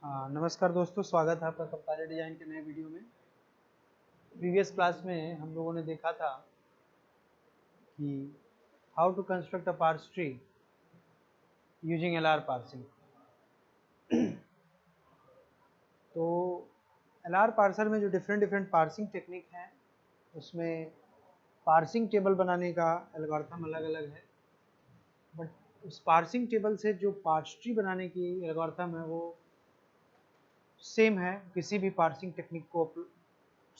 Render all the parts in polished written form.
नमस्कार दोस्तों, स्वागत है आपका कंपाइलर डिजाइन के नए वीडियो में। प्रीवियस क्लास में हम लोगों ने देखा था कि how to construct a parse tree using LR parsing. तो एलआर पार्सर में जो डिफरेंट पार्सिंग टेक्निक हैं उसमें पार्सिंग टेबल बनाने का एल्गोरिथम अलग अलग है, बट उस पार्सिंग टेबल से जो पार्स ट्री बनाने की एल्गोरिथम है वो सेम है। किसी भी पार्सिंग टेक्निक को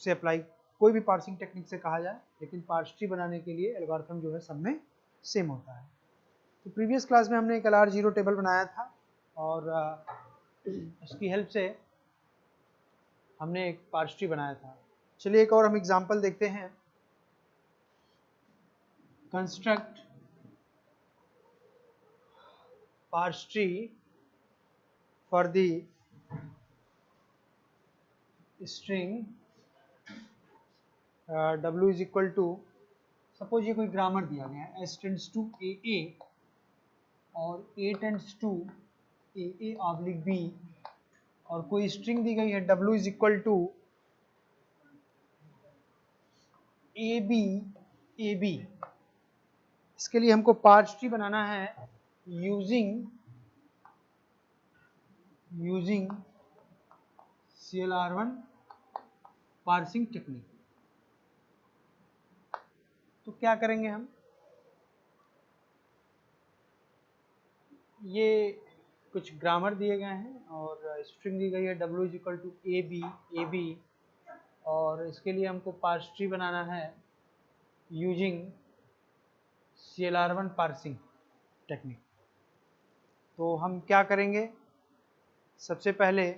से अप्लाई, कोई भी पार्सिंग टेक्निक से कहा जाए, लेकिन पार्स ट्री बनाने के लिए एल्गोरिथम जो है सब में सेम होता है। तो प्रीवियस क्लास में हमने एक LR0 टेबल बनाया था और उसकी हेल्प से हमने एक पार्स ट्री बनाया था। चलिए एक और हम एग्जांपल देखते हैं। Construct parse tree for the string W is equal to, suppose ये कोई ग्रामर दिया गया है S टेंड्स टू AA और A tends to AA oblique B, और कोई स्ट्रिंग दी गई है W is equal to AB AB। इसके लिए हमको पार्स ट्री बनाना है यूजिंग CLR1 पार्सिंग टेक्निक। तो क्या करेंगे हम, ये कुछ ग्रामर दिए गए हैं और स्ट्रिंग दी गई है W is equal to AB, और इसके लिए हमको पार्स ट्री बनाना है यूजिंग CLR1 पार्सिंग टेक्निक। तो हम क्या करेंगे, सबसे पहले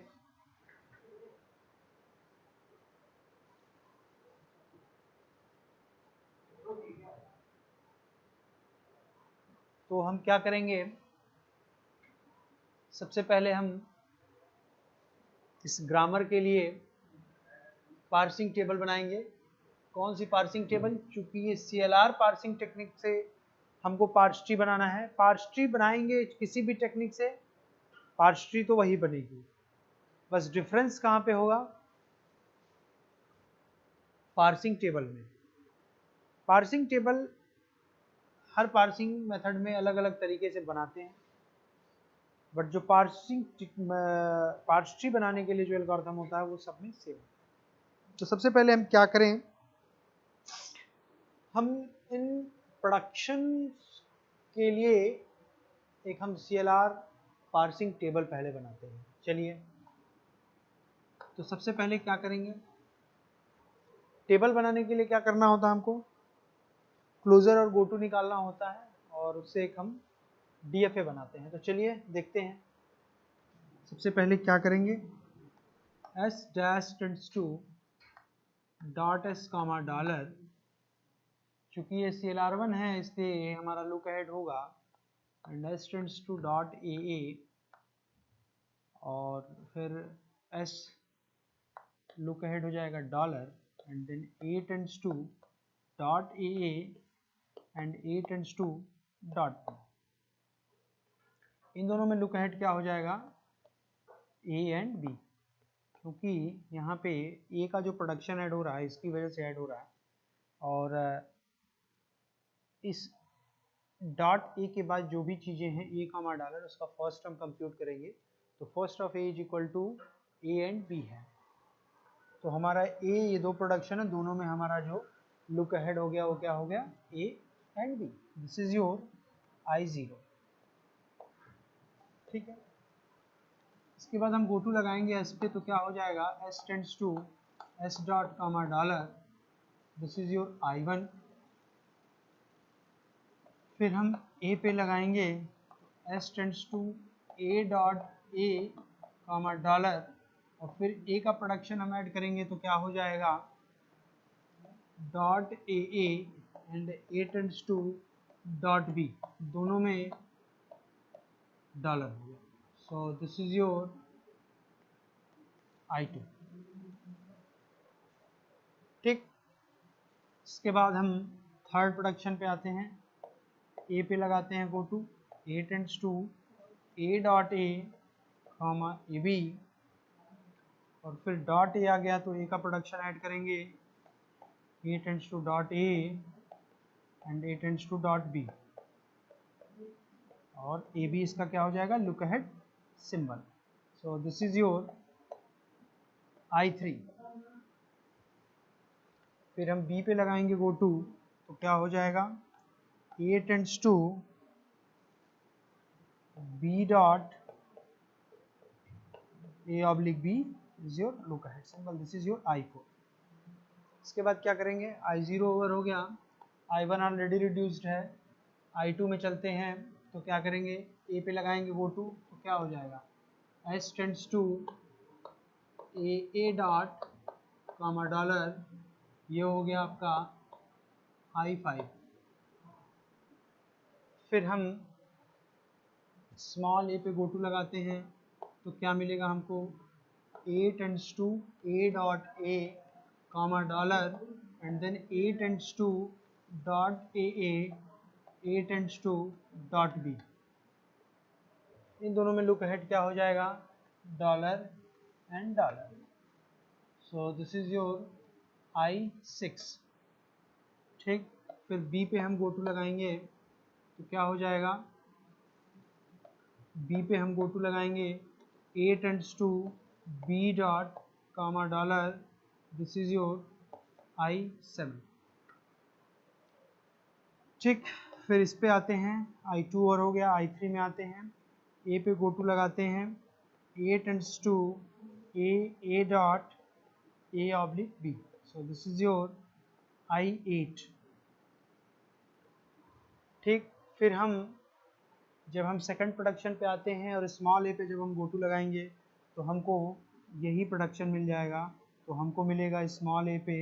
सबसे पहले हम इस ग्रामर के लिए पार्सिंग टेबल बनाएंगे। कौन सी पार्सिंग टेबल? चूंकि ये CLR पार्सिंग टेक्निक से हमको पार्स ट्री बनाना है। पार्स ट्री बनाएंगे किसी भी टेक्निक से, पार्स ट्री तो वही बनेगी, बस डिफरेंस कहाँ पे होगा? पार्सिंग टेबल में। पार्सिंग टेबल हर पार्सिंग मेथड में अलग अलग तरीके से बनाते हैं, बट जो पार्स ट्री बनाने के लिए जो एल्गोरिथम होता है वो सब में सेम। तो सबसे पहले हम क्या करें, हम इन प्रोडक्शन के लिए एक हम CLR पार्सिंग टेबल पहले बनाते हैं। चलिए, तो सबसे पहले क्या करेंगे, टेबल बनाने के लिए क्या करना होता है, हमको क्लोजर और गोटू निकालना होता है और उससे एक हम DFA बनाते हैं। तो चलिए देखते हैं। सबसे पहले क्या करेंगे, S dash tends to dot S comma dollar, चूंकि ये CLR1 है इसलिए हमारा लुक अहेड होगा, and S tends to dot AA, और फिर S लुक अहेड हो जाएगा dollar, and then A tends to dot AA and A tends to dot B। इन दोनों में लुक अहेड क्या हो जाएगा? A एंड B, क्योंकि यहाँ पे A का जो प्रोडक्शन ऐड हो रहा है इसकी वजह से ऐड हो रहा है, और इस डॉट A के बाद जो भी चीज़ें हैं A कॉमा डॉलर, उसका फर्स्ट हम कंप्यूट करेंगे। तो first of A is equal to A and B है। तो हमारा A, ये दो प्रोडक्शन है, दोनों में हमारा जो लुक अहेड हो गया वो क्या हो गया? A and B। This is your I0। ठीक है, इसके बाद हम गोटू लगाएंगे S पे, तो क्या हो जाएगा? S tends to S dot comma dollar, this is your I1। फिर हम A पे लगाएंगे S tends to A dot A comma dollar, और फिर A का प्रोडक्शन हम ऐड करेंगे तो क्या हो जाएगा? Dot AA and A tends to dot B, दोनों में डॉलर हो गया। सो दिस इज योर I2। ठीक, इसके बाद हम थर्ड प्रोडक्शन पे आते हैं। A पे लगाते हैं go to A tends to A dot A comma AB, और फिर डॉट ए आ गया तो ए का प्रोडक्शन ऐड करेंगे, A tends to dot A and A tends to dot B, और ए बी इसका क्या हो जाएगा, look ahead symbol. So this is your I3। फिर हम बी पे लगाएंगे गो टू, तो क्या हो जाएगा, ए tends to B dot A oblique B is your look ahead symbol, this is your I4। इसके बाद क्या करेंगे, I0 ओवर हो गया, I1 ऑलरेडी रिड्यूस्ड है, I2 में चलते हैं तो क्या करेंगे, ए पे लगाएंगे गो टू, तो क्या हो जाएगा, S tends to A dot comma dollar, ये हो गया आपका I5। फिर हम स्मॉल ए पे गो टू लगाते हैं तो क्या मिलेगा हमको, A tends to A dot A comma dollar and then A tends to dot A tends to dot B, इन दोनों में लुक अहेड क्या हो जाएगा, dollar and dollar. So this is your I6। ठीक, फिर बी पे हम गो टू लगाएंगे तो क्या हो जाएगा, बी पे हम गो टू लगाएंगे, A tends to B dot comma dollar, this is your I7। ठीक, फिर इस पे आते हैं, I2 और हो गया, I3 में आते हैं, ए पे गो टू लगाते हैं, A tends to A dot A oblique B, so this is your I8। ठीक, फिर हम जब हम सेकंड प्रोडक्शन पे आते हैं और स्मॉल ए पे जब हम गो टू लगाएंगे तो हमको यही प्रोडक्शन मिल जाएगा, तो हमको मिलेगा स्मॉल ए पे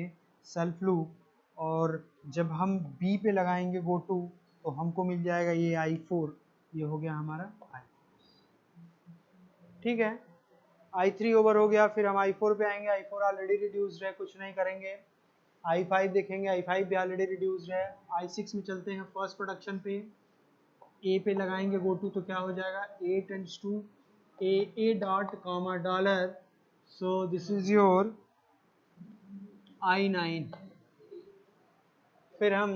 सेल्फ लूप, और जब हम बी पे लगाएंगे गो टू तो हमको मिल जाएगा ये I4, ये हो गया हमारा I। ठीक है, I3 ओवर हो गया, फिर हम I4 पे आएंगे, I4 ऑलरेडी रिड्यूस्ड है, कुछ नहीं करेंगे। I5 देखेंगे, I5 भी ऑलरेडी रिड्यूस्ड है। I6 में चलते हैं फर्स्ट प्रोडक्शन पे, ए पे लगाएंगे गो टू तो क्या हो जाएगा, ए tends to A dot comma dollar, so this is your I9। फिर हम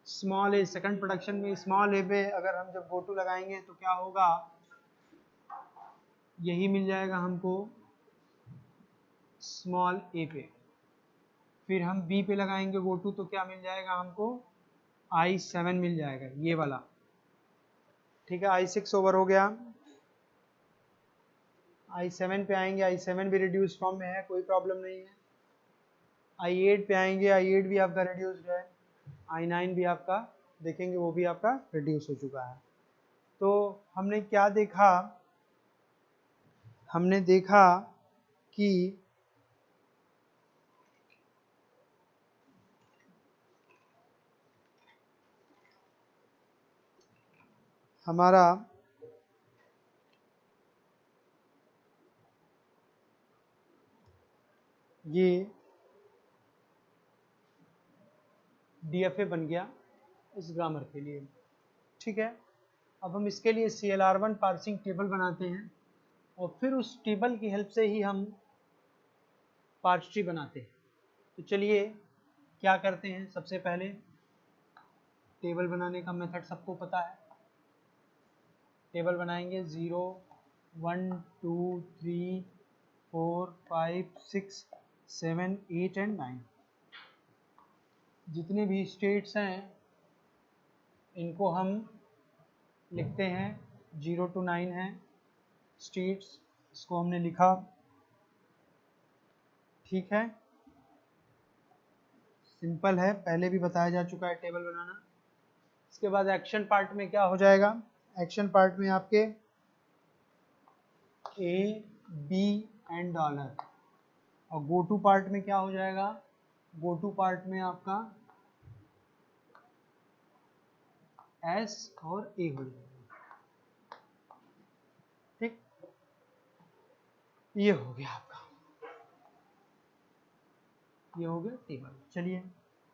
स्मॉल ए सेकंड प्रोडक्शन में स्मॉल ए पे अगर हम जब गो टू लगाएंगे तो क्या होगा, यही मिल जाएगा हमको स्मॉल ए पे। फिर हम बी पे लगाएंगे गो टू तो क्या मिल जाएगा हमको, I7 मिल जाएगा, ये वाला। ठीक है, I6 ओवर हो गया, I7 पे आएंगे, I7 भी रिड्यूस फॉर्म में है, कोई प्रॉब्लम नहीं है। I8 पे आएंगे, I8 भी आपका रिड्यूस्ड है, I9 भी आपका देखेंगे वो भी आपका रिड्यूस हो चुका है। तो हमने क्या देखा, हमने देखा कि हमारा ये DFA बन गया इस ग्रामर के लिए। ठीक है, अब हम इसके लिए CLR1 पार्सिंग टेबल बनाते हैं और फिर उस टेबल की हेल्प से ही हम पार्स ट्री बनाते हैं। तो चलिए क्या करते हैं, सबसे पहले टेबल बनाने का मेथड सबको पता है। टेबल बनाएंगे 0 1 2 3 4 5 6 7 8 एंड 9, जितने भी स्टेट्स हैं इनको हम लिखते हैं, 0 to 9 हैं स्टेट्स, इसको हमने लिखा। ठीक है, सिंपल है, पहले भी बताया जा चुका है टेबल बनाना। इसके बाद एक्शन पार्ट में क्या हो जाएगा, एक्शन पार्ट में आपके ए बी एंड डॉलर, और गो टू पार्ट में क्या हो जाएगा, गो टू पार्ट में आपका एस और ए हो जाएगा। ठीक, ये हो गया आपका, ये हो गया टेबल। चलिए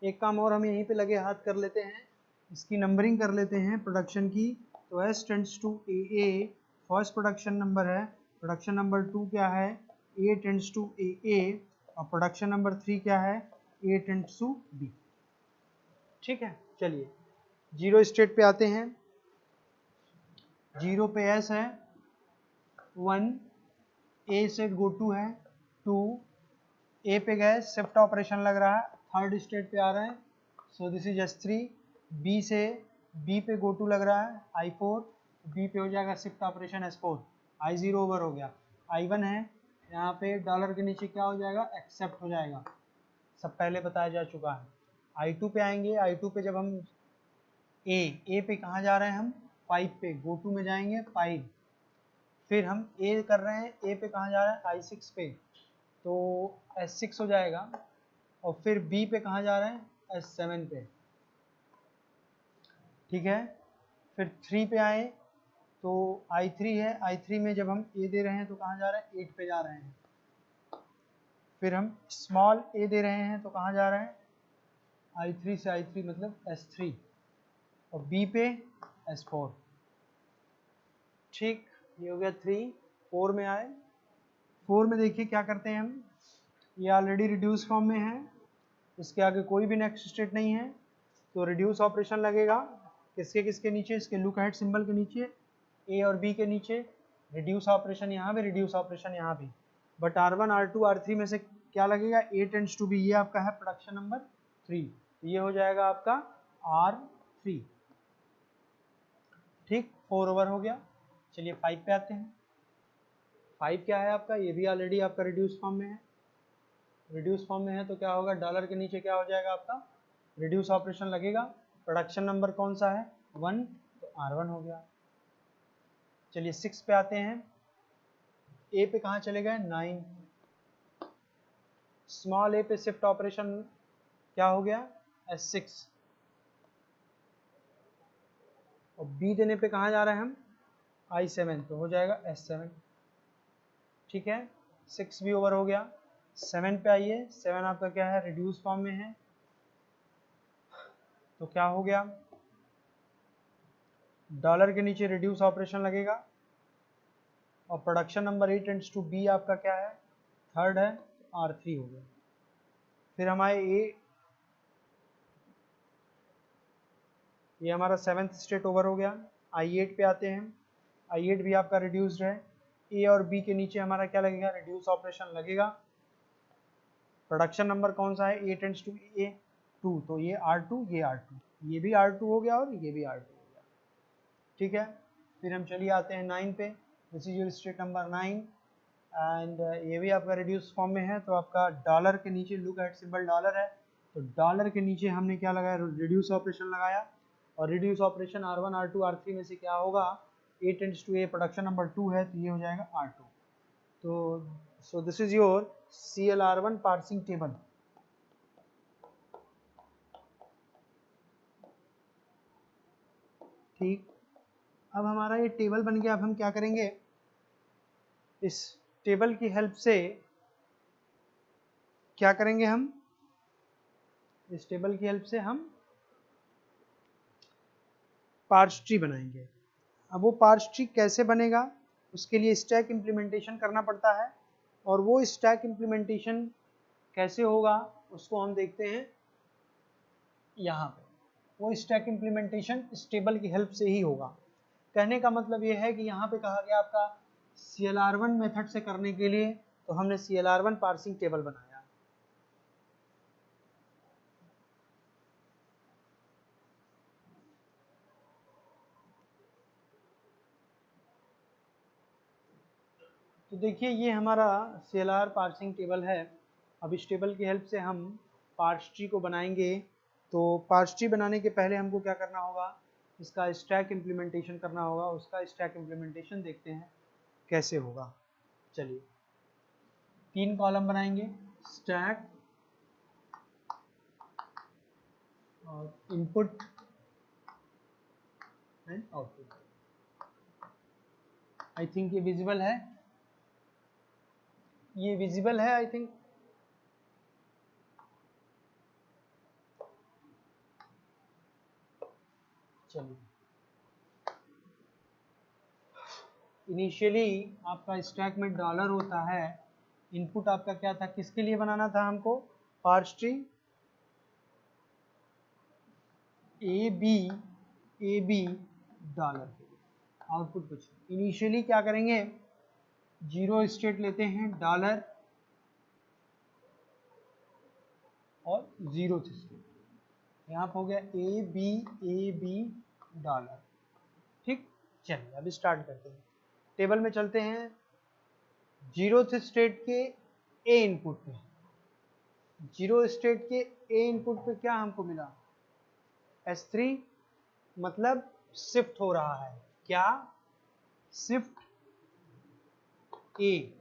एक काम और हम यहीं पे लगे हाथ कर लेते हैं, इसकी नंबरिंग कर लेते हैं प्रोडक्शन की। तो S tends to A first production number है, प्रोडक्शन नंबर 2 क्या है, A टेंड्स टू A और प्रोडक्शन नंबर 3 क्या है, A टेंड्स टू B। ठीक है, चलिए जीरो स्टेट पे आते हैं। जीरो पे S है, 1 A से गो टू है, 2 A पे गए, शिफ्ट ऑपरेशन लग रहा है, थर्ड स्टेट पे आ रहे हैं, सो दिस इज S3। B से B पे गो टू लग रहा है, I4, B पे हो जाएगा shift operation S4, I0 over हो गया। I1 है, यहाँ पे डॉलर के नीचे क्या हो जाएगा, एक्सेप्ट हो जाएगा, सब पहले बताया जा चुका है। I2 पे आएंगे, I2 पे जब हम A पे कहाँ जा रहे हैं हम, 5 पे, गो टू में जाएंगे 5, फिर हम A कर रहे हैं, A पे कहाँ जा रहे हैं, I6 पे, तो S6 हो जाएगा, और फिर B पे कहाँ जा रहे हैं, S7 पे। ठीक है, फिर 3 पे आए तो I3 है, I3 में जब हम A दे रहे हैं तो कहाँ जा रहे हैं, 8 पे जा रहे हैं, फिर हम स्मॉल a दे रहे हैं तो कहाँ जा रहे हैं, I3 से I3 मतलब S3, और B पे S4। ठीक, ये हो गया 3। 4 में आए, 4 में देखिए क्या करते हैं हम, ये ऑलरेडी रिड्यूस फॉर्म में है, इसके आगे कोई भी नेक्स्ट स्टेट नहीं है, तो रिड्यूस ऑपरेशन लगेगा किसके किसके नीचे, इसके लुक अहेड सिंबल के नीचे, A और B के नीचे, रिड्यूस ऑपरेशन यहाँ भी, रिड्यूस ऑपरेशन यहाँ भी, बट R1 R2 R3 में से क्या लगेगा, A टेंड्स टू B, ये आपका है प्रोडक्शन नंबर 3, तो ये हो जाएगा आपका R3। ठीक, 4 ओवर हो गया। चलिए 5 पे आते हैं। 5 क्या है आपका, ये भी ऑलरेडी आपका रिड्यूस फॉर्म में है, रिड्यूस फॉर्म में है तो क्या होगा, डॉलर के नीचे क्या हो जाएगा आपका, रिड्यूस ऑपरेशन लगेगा, प्रोडक्शन नंबर कौन सा है, 1, तो R1 हो गया। चलिए 6 पे आते हैं, A पे कहाँ चले गए, 9, स्मॉल a पे शिफ्ट ऑपरेशन क्या हो गया, S6, और B देने पे कहाँ जा रहे हैं हम, I7, तो हो जाएगा S7। ठीक है, 6 भी ओवर हो गया। 7 पे आइए, 7 आपका क्या है, रिड्यूस फॉर्म में है, तो क्या हो गया, डॉलर के नीचे रिड्यूस ऑपरेशन लगेगा, और production number 8 tends to B आपका क्या है, थर्ड है, R3 हो गया। फिर हमारे ये हमारा 7th स्टेट ओवर हो गया। I8 पे आते हैं, I8 भी आपका रिड्यूस्ड है, A और B के नीचे हमारा क्या लगेगा, रिड्यूस ऑपरेशन लगेगा, प्रोडक्शन नंबर कौन सा है, A टेंड्स टू A 2, तो ये R2, ये R2, ये भी R2 हो गया और ये भी R2 हो गया। ठीक है, फिर हम चलिए आते हैं 9 पे, this is your state number 9, and ये भी आपका रिड्यूस फॉर्म में है, तो आपका डॉलर के नीचे लुक एट सिंबल डॉलर है, तो डॉलर के नीचे हमने क्या लगाया, रिड्यूस ऑपरेशन लगाया, और reduce operation R1 R2 R3 में से क्या होगा, A tends to A, production number 2 है, तो ये हो जाएगा R2। तो so this is your CLR1 parsing table. ठीक, अब हमारा ये टेबल बन गया। अब हम क्या करेंगे, इस टेबल की हेल्प से क्या करेंगे, हम इस टेबल की हेल्प से हम पार्स ट्री बनाएंगे। अब वो पार्स ट्री कैसे बनेगा, उसके लिए स्टैक इम्प्लीमेंटेशन करना पड़ता है, और वो स्टैक इम्प्लीमेंटेशन कैसे होगा उसको हम देखते हैं यहाँ पे। वो स्टैक इम्प्लीमेंटेशन इस टेबल की हेल्प से ही होगा। कहने का मतलब ये है कि यहाँ पे कहा गया आपका CLR1 मेथड से करने के लिए, तो हमने CLR1 पार्सिंग टेबल बनाया। तो देखिए ये हमारा CLR पार्सिंग टेबल है। अब इस टेबल की हेल्प से हम पार्स ट्री को बनाएंगे। तो पार्स ट्री बनाने के पहले हमको क्या करना होगा, इसका स्टैक इम्प्लीमेंटेशन करना होगा। उसका स्टैक इम्प्लीमेंटेशन देखते हैं कैसे होगा। चलिए 3 कॉलम बनाएंगे, स्टैक और input and output. I think ये विजिबल है, ये विजिबल है आई थिंक। चलिए इनिशियली आपका स्टैक में डॉलर होता है, इनपुट आपका क्या था, किसके लिए बनाना था हमको, parse tree A B dollar के लिए, आउटपुट कुछ इनिशियली क्या करेंगे, जीरो स्टेट लेते हैं डॉलर और जीरो स्टेट, यहाँ पर हो गया ए बी डॉलर। ठीक, चलिए अभी स्टार्ट करते हैं, टेबल में चलते हैं, जीरो स्टेट के ए इनपुट पे, जीरो स्टेट के ए इनपुट पे क्या हमको मिला, S3, मतलब शिफ्ट हो रहा है, क्या, शिफ्ट ए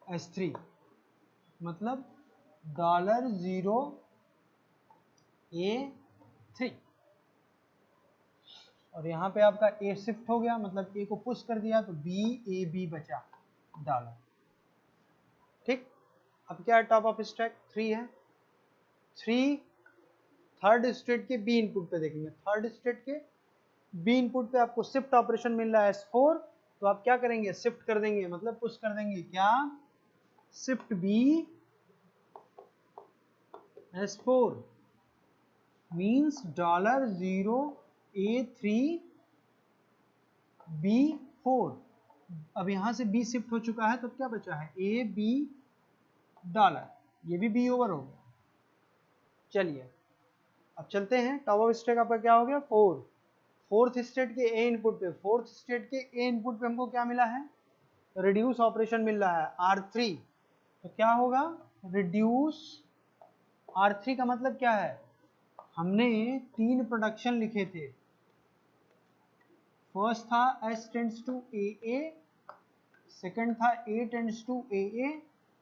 S3, मतलब $0 A3, और यहाँ पे आपका ए शिफ्ट हो गया, मतलब ए को पुश कर दिया तो बी बचा डॉलर। ठीक, अब क्या है, टॉप ऑफ स्टैक 3 है, 3 थर्ड स्टेट के बी इनपुट पे देखेंगे, थर्ड स्टेट के बी इनपुट पे आपको शिफ्ट ऑपरेशन मिल रहा है S4, तो आप क्या करेंगे, शिफ्ट कर देंगे, मतलब पुश कर देंगे, क्या, shift B S4 means $0A3B4। अब यहां से बी शिफ्ट हो चुका है, तो क्या बचा है, ए बी डॉलर, ये भी बी ओवर हो गया। चलिए अब चलते हैं, टॉप ऑफ स्टैक आपका क्या हो गया, 4, फोर्थ स्टेट के ए इनपुट पे, फोर्थ स्टेट के ए इनपुट पे हमको क्या मिला है, रिड्यूस ऑपरेशन मिल रहा है R3, तो क्या होगा, रिड्यूस R3 का मतलब क्या है, हमने 3 प्रोडक्शन लिखे थे, फर्स्ट था S tends to AA, second था A tends to AA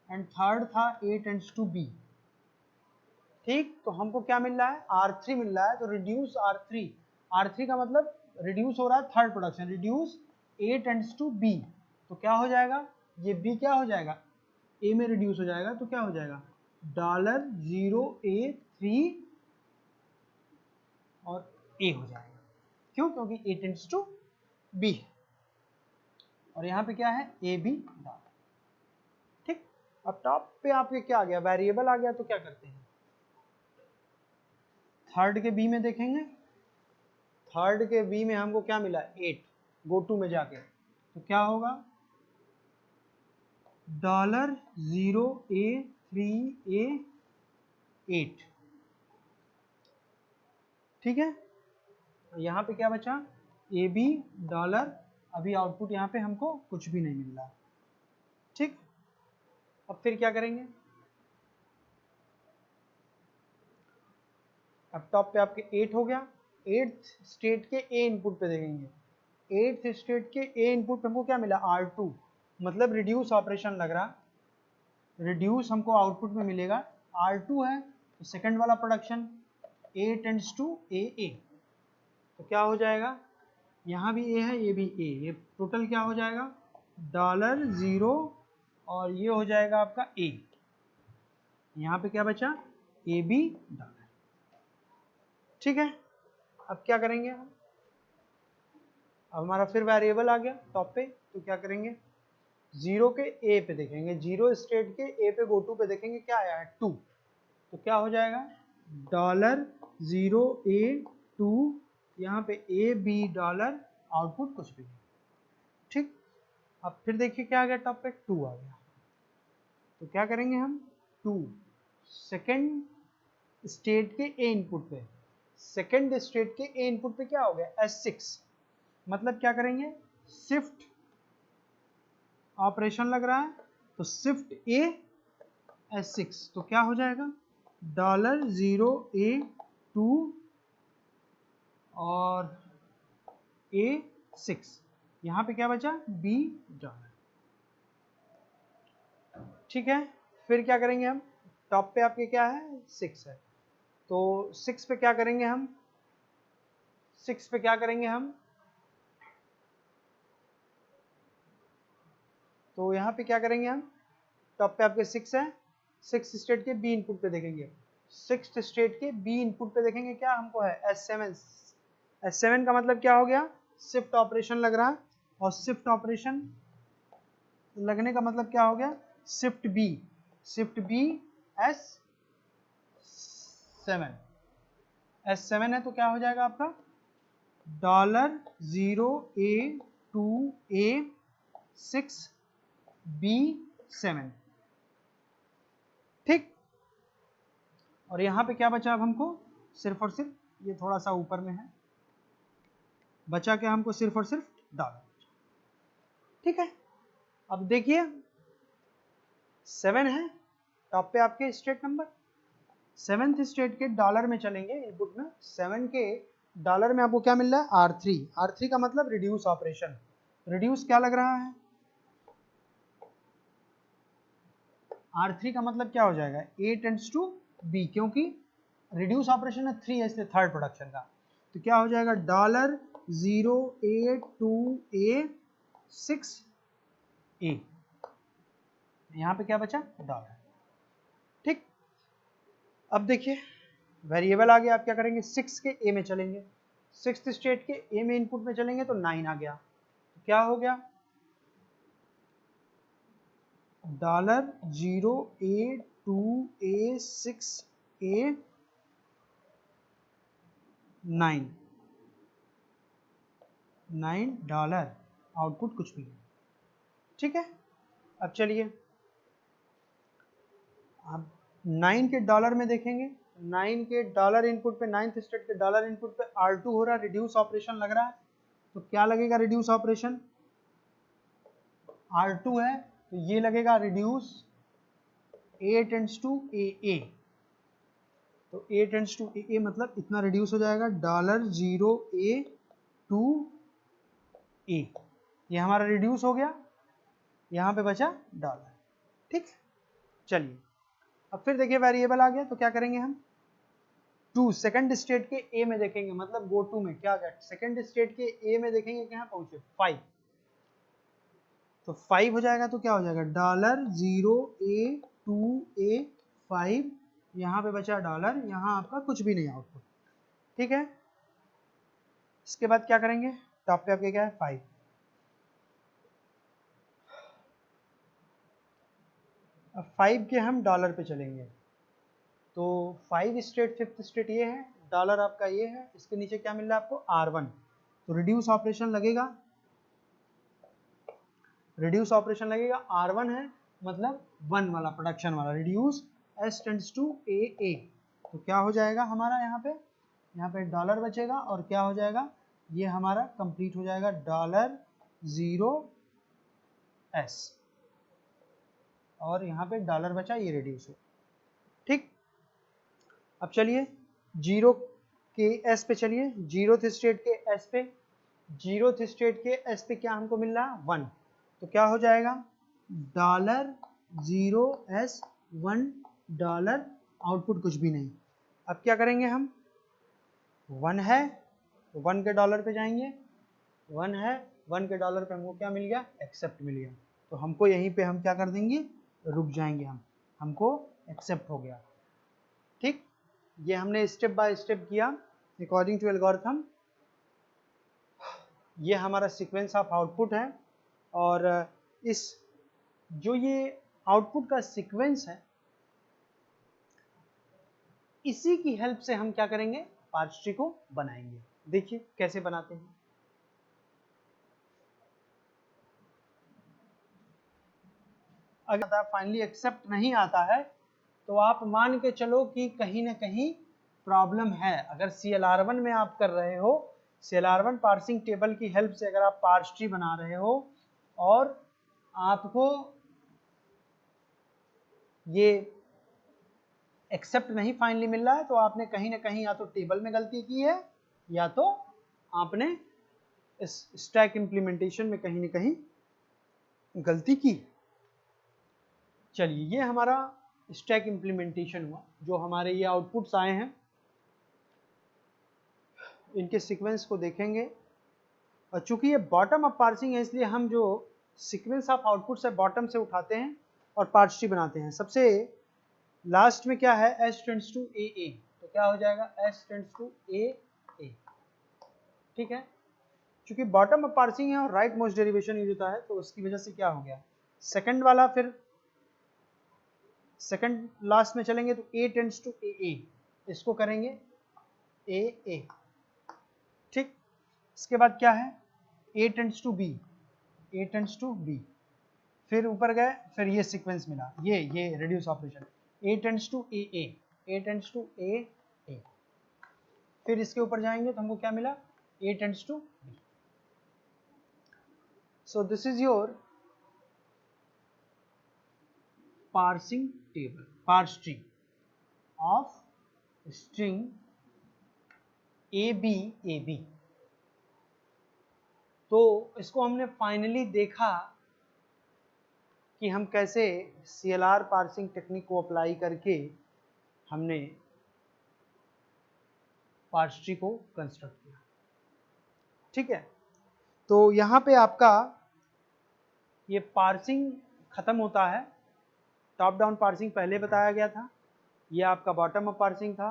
and third था A टेंड्स टू B। ठीक, तो हमको क्या मिल रहा है, R3 मिल रहा है, तो रिड्यूस R3, R3 का मतलब रिड्यूस हो रहा है third production, reduce A tends to B, तो क्या हो जाएगा, ये B क्या हो जाएगा, A में रिड्यूस हो जाएगा, तो क्या हो जाएगा, $0A3 और A हो जाएगा, क्यों, क्योंकि A टेंड्स टू B है, और यहाँ पे क्या है, A B डॉलर। ठीक, अब टॉप पे आपके क्या आ गया, वेरिएबल आ गया, तो क्या करते हैं, थर्ड के बी में देखेंगे, थर्ड के बी में हमको क्या मिला, 8, गो टू में जाके, तो क्या होगा, $0A3A8। ठीक है, यहाँ पे क्या बचा, ए बी डॉलर, अभी आउटपुट यहाँ पे हमको कुछ भी नहीं मिल रहा। ठीक, अब फिर क्या करेंगे, अब टॉप पे आपके 8 हो गया, 8th स्टेट के ए इनपुट पे देखेंगे, 8th स्टेट के ए इनपुट पे हमको क्या मिला, R2, मतलब रिड्यूस ऑपरेशन लग रहा, रिड्यूस हमको आउटपुट में मिलेगा, R2 है तो सेकंड वाला production A tends to AA, तो क्या हो जाएगा, यहाँ भी A है, ये भी A, ये टोटल क्या हो जाएगा, $0 और ये हो जाएगा आपका A, यहाँ पे क्या बचा, AB डॉलर। ठीक है, अब क्या करेंगे हम, अब हमारा फिर वेरिएबल आ गया टॉप पे, तो क्या करेंगे, जीरो के ए पे देखेंगे, जीरो स्टेट के ए पे गो टू पे देखेंगे, क्या आया है, 2, तो क्या हो जाएगा, $0A2, यहाँ पे ए बी डॉलर, आउटपुट कुछ भी नहीं। ठीक, अब फिर देखिए क्या आ गया, टॉप पे 2 आ गया, तो क्या करेंगे हम, 2 सेकेंड स्टेट के ए इनपुट पे, सेकेंड स्टेट के ए इनपुट पे क्या हो गया, S6, मतलब क्या करेंगे, शिफ्ट ऑपरेशन लग रहा है, तो शिफ्ट A S6, तो क्या हो जाएगा, $0A2 और A6, यहाँ पे क्या बचा, B डॉलर। ठीक है, फिर क्या करेंगे हम, टॉप पे आपके क्या है, 6 है, तो 6 पे क्या करेंगे हम, 6 पे क्या करेंगे हम, तो यहाँ पे क्या करेंगे हम, टॉप पे आपके 6 है, 6 स्टेट के बी इनपुट पे देखेंगे, 6th स्टेट के बी इनपुट पे देखेंगे, क्या हमको है, S7, S7 का मतलब क्या हो गया, शिफ्ट ऑपरेशन लग रहा है, और शिफ्ट ऑपरेशन लगने का मतलब क्या हो गया, शिफ्ट बी S7 है तो क्या हो जाएगा आपका $0A2A6B7, ठीक। और यहाँ पे क्या बचा अब हमको, सिर्फ और सिर्फ ये थोड़ा सा ऊपर में है, बचा क्या हमको, सिर्फ और सिर्फ डॉलर, ठीक है। अब देखिए 7 है टॉप पे आपके स्टेट नंबर, 7th स्टेट के डॉलर में चलेंगे इनपुट में, 7 के डॉलर में आपको क्या मिल रहा है, R3 का मतलब रिड्यूस ऑपरेशन, रिड्यूस क्या लग रहा है, R3 का मतलब क्या हो जाएगा, A टेंड्स टू B, क्योंकि रिड्यूस ऑपरेशन है 3 है इसलिए थर्ड प्रोडक्शन का, तो क्या हो जाएगा $0A2A6A, यहाँ पे क्या बचा, डॉलर, ठीक। अब देखिए वेरिएबल आ गया, आप क्या करेंगे, 6 के ए में चलेंगे, 6th स्टेट के ए में इनपुट में चलेंगे तो 9 आ गया, तो क्या हो गया $0A2A6A9 $9, आउटपुट कुछ भी नहीं, ठीक है। अब चलिए अब 9 के डॉलर में देखेंगे, 9 के डॉलर इनपुट पे, 9th स्टेट के डॉलर इनपुट पे R2 हो रहा है, रिड्यूस ऑपरेशन लग रहा है, तो क्या लगेगा रिड्यूस ऑपरेशन, R2 है तो ये लगेगा reduce A tends to AA, तो A टेंड्स टू AA मतलब इतना रिड्यूस हो जाएगा $0A2A, ये हमारा रिड्यूस हो गया, यहाँ पे बचा डॉलर, ठीक। चलिए अब फिर देखिए वेरिएबल आ गया तो क्या करेंगे हम, 2 सेकंड स्टेट के ए में देखेंगे, मतलब गो टू में क्या गया, सेकंड स्टेट के ए में देखेंगे कहाँ पहुंचे 5, तो 5 हो जाएगा तो क्या हो जाएगा $0A2A5, यहाँ पे बचा डॉलर, यहाँ आपका कुछ भी नहीं आउटपुट, ठीक है। इसके बाद क्या करेंगे, टॉप पे आपके क्या है 5, अब 5 के हम डॉलर पे चलेंगे, तो 5 स्टेट 5th स्टेट ये है, डॉलर आपका ये है, इसके नीचे क्या मिल रहा है आपको R1, तो रिड्यूस ऑपरेशन लगेगा, रिड्यूस ऑपरेशन लगेगा, R1 है मतलब 1 वाला प्रोडक्शन वाला, reduce S tends to AA, तो क्या हो जाएगा हमारा यहाँ पे डॉलर बचेगा, और क्या हो जाएगा, ये हमारा कंप्लीट हो जाएगा $0S, और यहाँ पे डॉलर बचा, ये रिड्यूस हो, ठीक। अब चलिए 0 के S पे चलिए, 0th स्टेट के S पे, 0th स्टेट के S पे क्या हमको मिल रहा है 1, तो क्या हो जाएगा $0S1, आउटपुट कुछ भी नहीं। अब क्या करेंगे हम, 1 है 1 के डॉलर पे जाएंगे, 1 है 1 के डॉलर पे हमको क्या मिल गया, एक्सेप्ट मिल गया, तो हमको यहीं पे हम क्या कर देंगे, रुक जाएंगे, हमको एक्सेप्ट हो गया, ठीक। ये हमने स्टेप बाय स्टेप किया अकॉर्डिंग टू एल्गोरिथम, ये हमारा सीक्वेंस ऑफ आउटपुट है, और इस जो ये आउटपुट का सीक्वेंस है, इसी की हेल्प से हम क्या करेंगे, पार्स ट्री को बनाएंगे। देखिए कैसे बनाते हैं, अगर फाइनली एक्सेप्ट नहीं आता है तो आप मान के चलो कि कहीं ना कहीं प्रॉब्लम है। अगर CLR1 में आप कर रहे हो, CLR1 पार्सिंग टेबल की हेल्प से अगर आप पार्स ट्री बना रहे हो और आपको ये एक्सेप्ट नहीं फाइनली मिल रहा है, तो आपने कहीं ना कहीं या तो टेबल में गलती की है, या तो आपने इस स्टैक इम्प्लीमेंटेशन में कहीं ना कहीं गलती की। चलिए ये हमारा स्टैक इम्प्लीमेंटेशन हुआ, जो हमारे ये आउटपुट्स आए हैं इनके सीक्वेंस को देखेंगे, और चूंकि ये बॉटम अप पार्सिंग है इसलिए हम जो सीक्वेंस ऑफ आउटपुट से बॉटम से उठाते हैं और पार्स ट्री बनाते हैं। सबसे लास्ट में क्या है, S टेंड्स टू AA, तो क्या हो जाएगा S टेंड्स टू AA, ठीक है। चूंकि बॉटम अप पार्सिंग है और राइट मोस्ट डेरिवेशन यूज होता है, तो उसकी वजह से क्या हो गया, सेकंड वाला फिर सेकंड लास्ट में चलेंगे तो A टेंड्स टू AA, इसको करेंगे AA, ठीक। इसके बाद क्या है, A tends to B, A tends to B, फिर ऊपर गए, फिर ये सीक्वेंस मिला, ये reduce operation, A tends to AA, A tends to AA, फिर इसके ऊपर जाएंगे तो हमको क्या मिला, A tends to B। So this is your parsing table, parse tree of string AB। तो इसको हमने फाइनली देखा कि हम कैसे CLR पार्सिंग टेक्निक को अप्लाई करके हमने पार्स ट्री को कंस्ट्रक्ट किया, ठीक है। तो यहाँ पे आपका ये पार्सिंग खत्म होता है। टॉप डाउन पार्सिंग पहले बताया गया था, ये आपका बॉटम अप पार्सिंग था।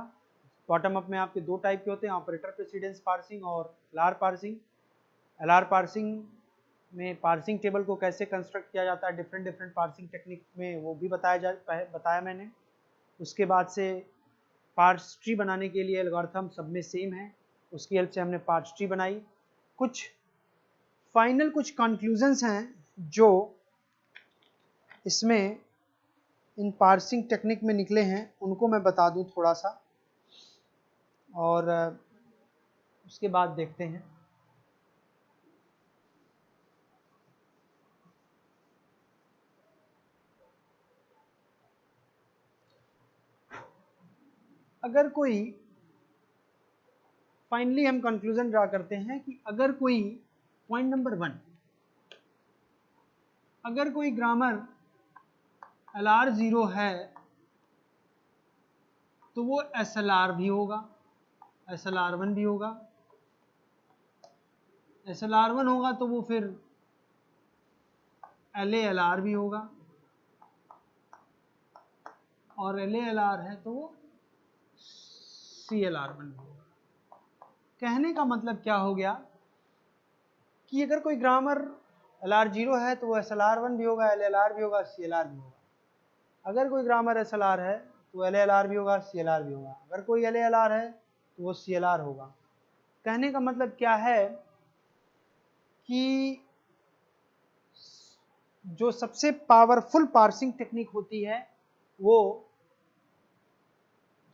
बॉटम अप में आपके दो टाइप के होते हैं, ऑपरेटर प्रेसिडेंस पार्सिंग और LR पार्सिंग। LR पार्सिंग में पार्सिंग टेबल को कैसे कंस्ट्रक्ट किया जाता है डिफरेंट पार्सिंग टेक्निक में, वो भी बताया मैंने। उसके बाद से पार्स ट्री बनाने के लिए एल्गोरिथम सब में सेम है, उसकी हेल्प से हमने पार्स ट्री बनाई। कुछ फाइनल कुछ कंक्लूजन्स हैं जो इसमें इन पार्सिंग टेक्निक में निकले हैं, उनको मैं बता दूं थोड़ा सा, और उसके बाद देखते हैं। अगर कोई फाइनली हम कंक्लूजन ड्रा करते हैं कि अगर कोई पॉइंट नंबर 1, अगर कोई ग्रामर LR 0 है तो वो SLR भी होगा, SLR 1 भी होगा। SLR 1 होगा तो वो फिर LA-LR भी होगा, और LA-LR है तो वो CLR 1 भी होगा। कहने का मतलब क्या हो गया कि अगर कोई ग्रामर LR 0 है तो वो SLR 1 भी होगा, LA-LR भी होगा, CLR भी होगा। अगर कोई ग्रामर SLR है तो LA-LR भी होगा, CLR भी होगा। अगर कोई LA-LR है तो वो CLR होगा। कहने का मतलब क्या है कि जो सबसे पावरफुल पार्सिंग टेक्निक होती है वो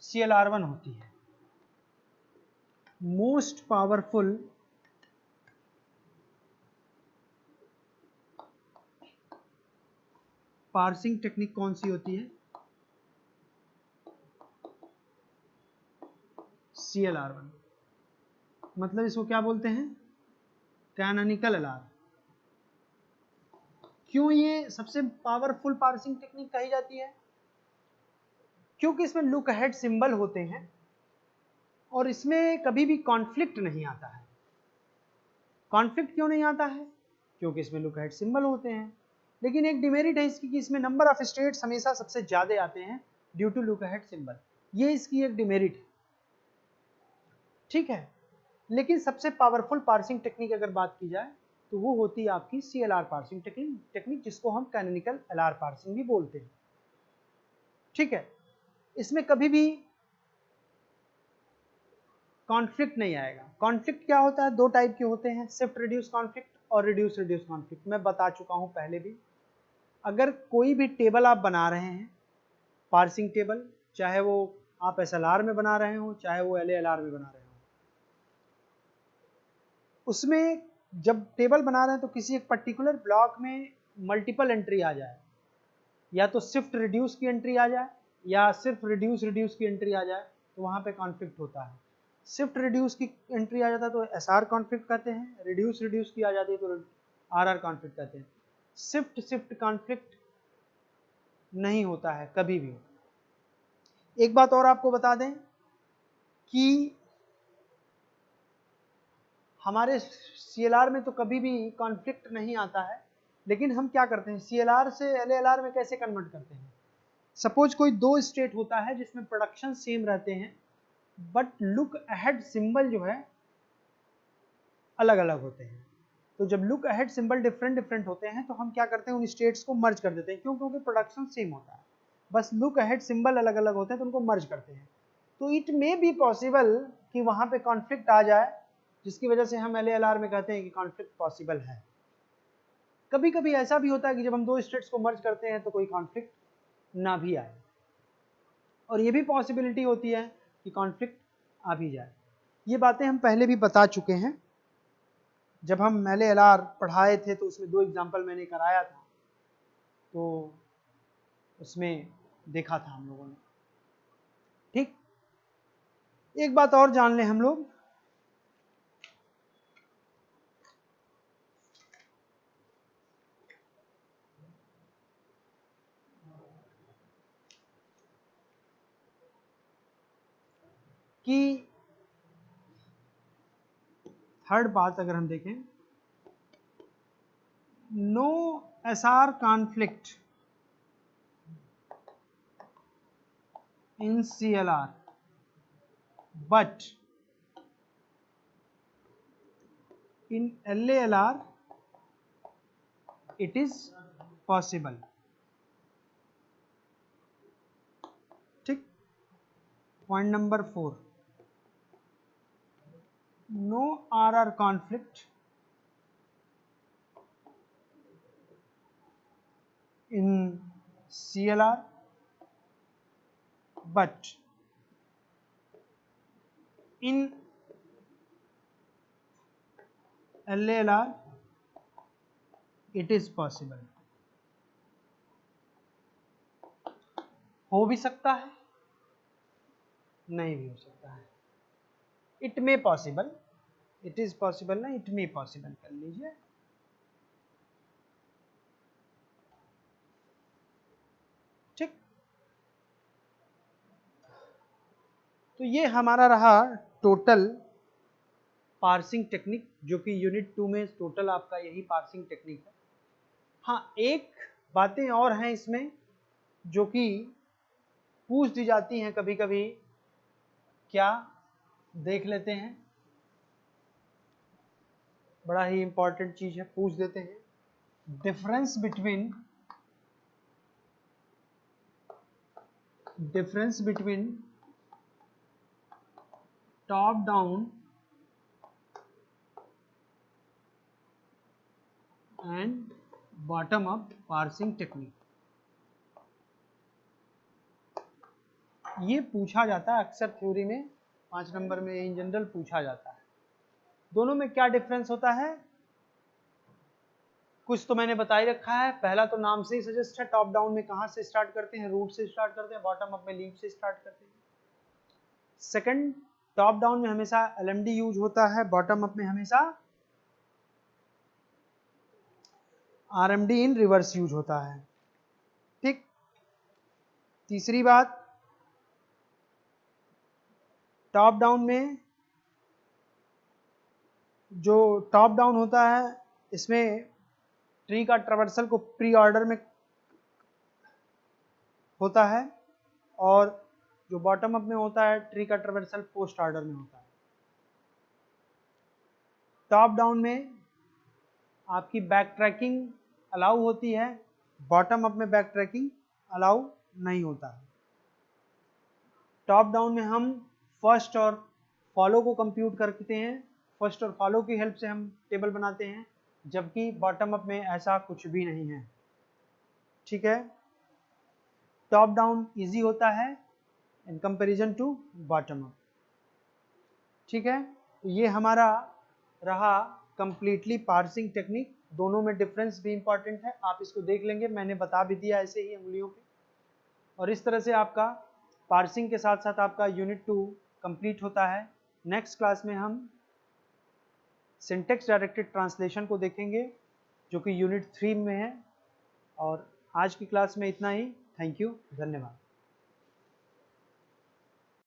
CLR 1 होती है। मोस्ट पावरफुल पार्सिंग टेक्निक कौन सी होती है? CLR 1। मतलब इसको क्या बोलते हैं? Canonical LR। क्यों ये सबसे पावरफुल पार्सिंग टेक्निक कही जाती है? क्योंकि इसमें लुक अहेड सिंबल होते हैं और इसमें कभी भी कॉन्फ्लिक्ट नहीं आता है। कॉन्फ्लिक्ट क्यों नहीं आता है? क्योंकि इसमें लुक अहेड सिंबल होते हैं। लेकिन एक डिमेरिट है इसकी कि इसमें नंबर ऑफ स्टेट्स हमेशा सबसे ज्यादा आते हैं due to look ahead symbol. ये इसकी एक डिमेरिट है, ठीक है। लेकिन सबसे पावरफुल पार्सिंग टेक्निक अगर बात की जाए तो वो होती है आपकी CLR पार्सिंग टेक्निक, जिसको हम कैनोनिकल LR पार्सिंग भी बोलते हैं, ठीक है। इसमें कभी भी कॉन्फ्लिक्ट नहीं आएगा। कॉन्फ्लिक्ट क्या होता है? दो टाइप के होते हैं, शिफ्ट रिड्यूस कॉन्फ्लिक्ट और रिड्यूस रिड्यूस कॉन्फ्लिक्ट। मैं बता चुका हूं पहले भी। अगर कोई भी टेबल आप बना रहे हैं, पार्सिंग टेबल, चाहे वो आप SLR में बना रहे हो चाहे वो LA-LR में बना रहे हो, उसमें जब टेबल बना रहे हैं तो किसी एक पर्टिकुलर ब्लॉक में मल्टीपल एंट्री आ जाए, या तो शिफ्ट रिड्यूस की एंट्री आ जाए या सिर्फ रिड्यूस रिड्यूस की एंट्री आ जाए, तो वहां पे कॉन्फ्लिक्ट होता है। शिफ्ट रिड्यूस की एंट्री आ जाता है तो SR कॉन्फ्लिक्ट कहते हैं, रिड्यूस रिड्यूस की आ जाती है तो RR कॉन्फ्लिक्ट कहते हैं। शिफ्ट शिफ्ट कॉन्फ्लिक्ट नहीं होता है कभी भी। एक बात और आपको बता दें कि हमारे CLR में तो कभी भी कॉन्फ्लिक्ट नहीं आता है, लेकिन हम क्या करते हैं, CLR से LA-LR में कैसे कन्वर्ट करते हैं। सपोज कोई दो स्टेट होता है जिसमें प्रोडक्शन सेम रहते हैं बट लुक अहेड सिंबल जो है अलग अलग होते हैं। तो जब look ahead symbol different different होते हैं तो हम क्या करते हैं, उन स्टेट्स को मर्ज कर देते हैं। क्यों? क्योंकि प्रोडक्शन सेम होता है, बस लुक अहेड सिंबल अलग अलग होते हैं तो उनको मर्ज करते हैं। तो इट मे बी पॉसिबल कि वहां पे कॉन्फ्लिक्ट आ जाए, जिसकी वजह से हम LALR में कहते हैं कि कॉन्फ्लिक्ट पॉसिबल है। कभी कभी ऐसा भी होता है कि जब हम दो स्टेट्स को मर्ज करते हैं तो कोई कॉन्फ्लिक्ट ना भी आए, और ये भी पॉसिबिलिटी होती है कि कॉन्फ्लिक्ट आ भी जाए। ये बातें हम पहले भी बता चुके हैं, जब हम LALR पढ़ाए थे तो उसमें 2 एग्जाम्पल मैंने कराया था, तो उसमें देखा था हम लोगों ने। ठीक, एक बात और जान लें हम लोग, कि थर्ड बात अगर हम देखें, no SR conflict in CLR, but in LALR it is possible. ठीक, point number 4, no RR conflict in CLR, but in LALR it is possible. हो भी सकता है, नहीं भी हो सकता है। It may possible, it is possible ना, इट मे पॉसिबल कर लीजिए। ठीक, तो ये हमारा रहा टोटल पार्सिंग टेक्निक, जो कि यूनिट 2 में टोटल आपका यही पार्सिंग टेक्निक है। हाँ, एक बातें और हैं इसमें जो कि पूछ दी जाती हैं कभी कभी, क्या देख लेते हैं, बड़ा ही इंपॉर्टेंट चीज है, पूछ देते हैं। Difference between top down and bottom up parsing technique, ये पूछा जाता है अक्सर थ्योरी में, 5 नंबर में इन जनरल पूछा जाता है। दोनों में क्या डिफरेंस होता है, कुछ तो मैंने बता ही रखा है। पहला तो नाम से ही सजेस्ट है, टॉप डाउन में कहां से स्टार्ट करते हैं, रूट से स्टार्ट करते हैं, बॉटम अप में लीफ से स्टार्ट करते हैं। सेकंड, टॉप डाउन में हमेशा LMD यूज होता है, बॉटम अप में हमेशा RMD इन रिवर्स यूज होता है। ठीक, तीसरी बात, टॉप डाउन में जो टॉप डाउन होता है इसमें ट्री का ट्रावर्सल को प्री ऑर्डर में होता है, और जो बॉटम अप में होता है ट्री का ट्रावर्सल पोस्ट ऑर्डर में होता है। टॉप डाउन में आपकी बैक ट्रैकिंग अलाउ होती है, बॉटम अप में बैक ट्रैकिंग अलाउ नहीं होता है। टॉप डाउन में हम फर्स्ट और फॉलो को कंप्यूट करते हैं, फर्स्ट और फॉलो की हेल्प से हम टेबल बनाते हैं, जबकि बॉटम अप में ऐसा कुछ भी नहीं है। ठीक है, टॉप डाउन इजी होता है in comparison to bottom up. ठीक है, तो ये हमारा रहा कंप्लीटली पार्सिंग टेक्निक। दोनों में डिफरेंस भी इंपॉर्टेंट है, आप इसको देख लेंगे, मैंने बता भी दिया ऐसे ही उंगलियों पे। और इस तरह से आपका पार्सिंग के साथ साथ आपका यूनिट 2 कंप्लीट होता है। नेक्स्ट क्लास में हम सिंटेक्स डायरेक्टेड ट्रांसलेशन को देखेंगे, जो कि यूनिट 3 में है। और आज की क्लास में इतना ही। थैंक यू, धन्यवाद।